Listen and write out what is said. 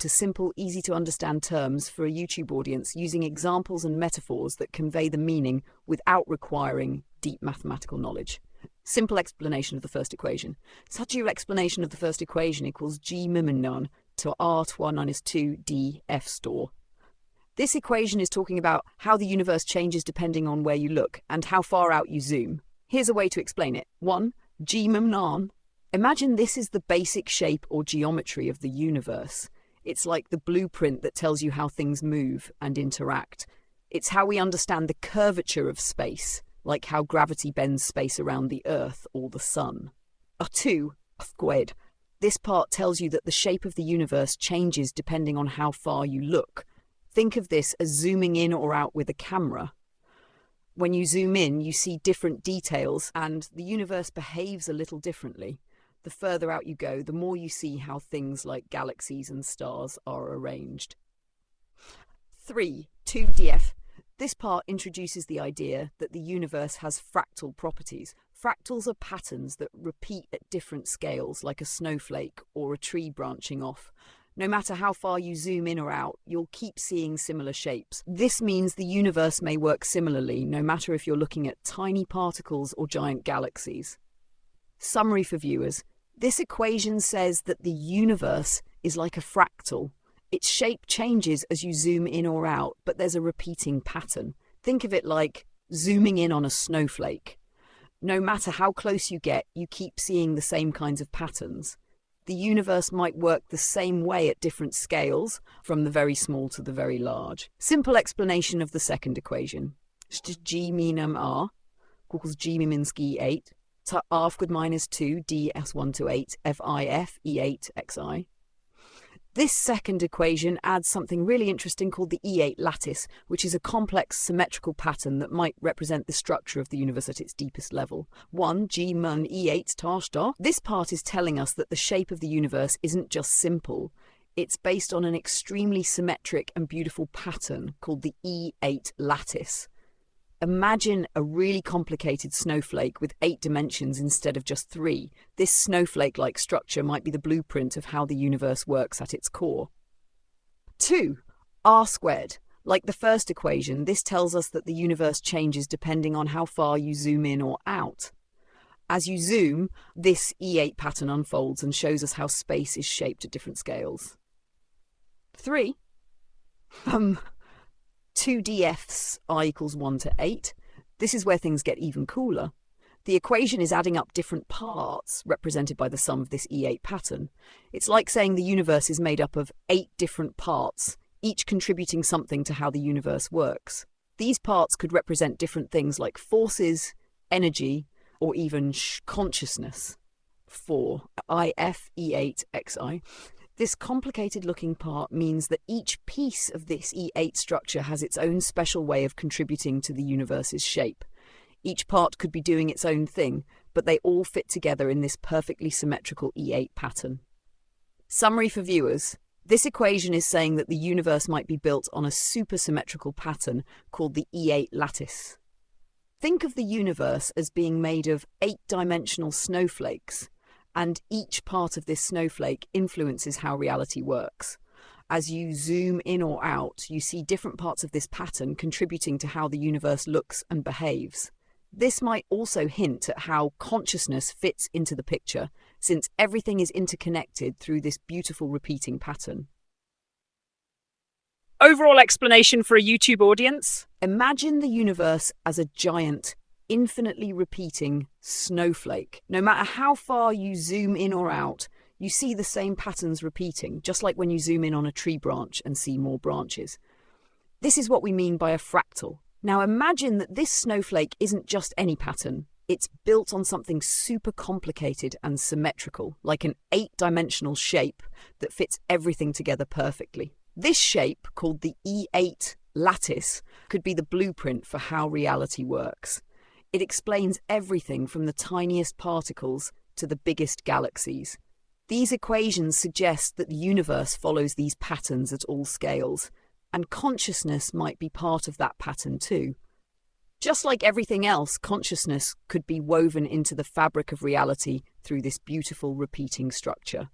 to simple, easy-to-understand terms for a YouTube audience using examples and metaphors that convey the meaning without requiring deep mathematical knowledge. Simple explanation of the first equation. Such an explanation of the first equation equals g miminon to r² minus 2 df store. This equation is talking about how the universe changes depending on where you look and how far out you zoom. Here's a way to explain it. 1. G mimnon. Imagine this is the basic shape or geometry of the universe. It's like the blueprint that tells you how things move and interact. It's how we understand the curvature of space, like how gravity bends space around the Earth or the Sun. 2. Squared. This part tells you that the shape of the universe changes depending on how far you look. Think of this as zooming in or out with a camera. When you zoom in, you see different details, and the universe behaves a little differently. The further out you go, the more you see how things like galaxies and stars are arranged. 3. 2df. This part introduces the idea that the universe has fractal properties. Fractals are patterns that repeat at different scales, like a snowflake or a tree branching off. No matter how far you zoom in or out, you'll keep seeing similar shapes. This means the universe may work similarly, no matter if you're looking at tiny particles or giant galaxies. Summary for viewers. This equation says that the universe is like a fractal. Its shape changes as you zoom in or out, but there's a repeating pattern. Think of it like zooming in on a snowflake. No matter how close you get, you keep seeing the same kinds of patterns. The universe might work the same way at different scales, from the very small to the very large. Simple explanation of the second equation. G minum r equals g Minsky 8 to r² minus 2 ds1 to 8 fif e8 xi. This second equation adds something really interesting called the E8 lattice, which is a complex symmetrical pattern that might represent the structure of the universe at its deepest level. 1 G mun E8 tar*. This part is telling us that the shape of the universe isn't just simple. It's based on an extremely symmetric and beautiful pattern called the E8 lattice. Imagine a really complicated snowflake with 8 dimensions instead of just 3. This snowflake-like structure might be the blueprint of how the universe works at its core. 2. R². Like the first equation, this tells us that the universe changes depending on how far you zoom in or out. As you zoom, this E8 pattern unfolds and shows us how space is shaped at different scales. 3. 2df's I equals 1 to 8. This is where things get even cooler. The equation is adding up different parts represented by the sum of this E8 pattern. It's like saying the universe is made up of 8 different parts, each contributing something to how the universe works. These parts could represent different things like forces, energy, or even consciousness. 4 if e8 xi. This complicated-looking part means that each piece of this E8 structure has its own special way of contributing to the universe's shape. Each part could be doing its own thing, but they all fit together in this perfectly symmetrical E8 pattern. Summary for viewers. This equation is saying that the universe might be built on a supersymmetrical pattern called the E8 lattice. Think of the universe as being made of 8-dimensional snowflakes, and each part of this snowflake influences how reality works. As you zoom in or out, you see different parts of this pattern contributing to how the universe looks and behaves. This might also hint at how consciousness fits into the picture, since everything is interconnected through this beautiful repeating pattern. Overall explanation for a YouTube audience? Imagine the universe as a giant, infinitely repeating snowflake. No matter how far you zoom in or out, you see the same patterns repeating, just like when you zoom in on a tree branch and see more branches. This is what we mean by a fractal. Now imagine that this snowflake isn't just any pattern. It's built on something super complicated and symmetrical, like an 8-dimensional shape that fits everything together perfectly. This shape, called the E8 lattice, could be the blueprint for how reality works. It explains everything from the tiniest particles to the biggest galaxies. These equations suggest that the universe follows these patterns at all scales, and consciousness might be part of that pattern too. Just like everything else, consciousness could be woven into the fabric of reality through this beautiful repeating structure.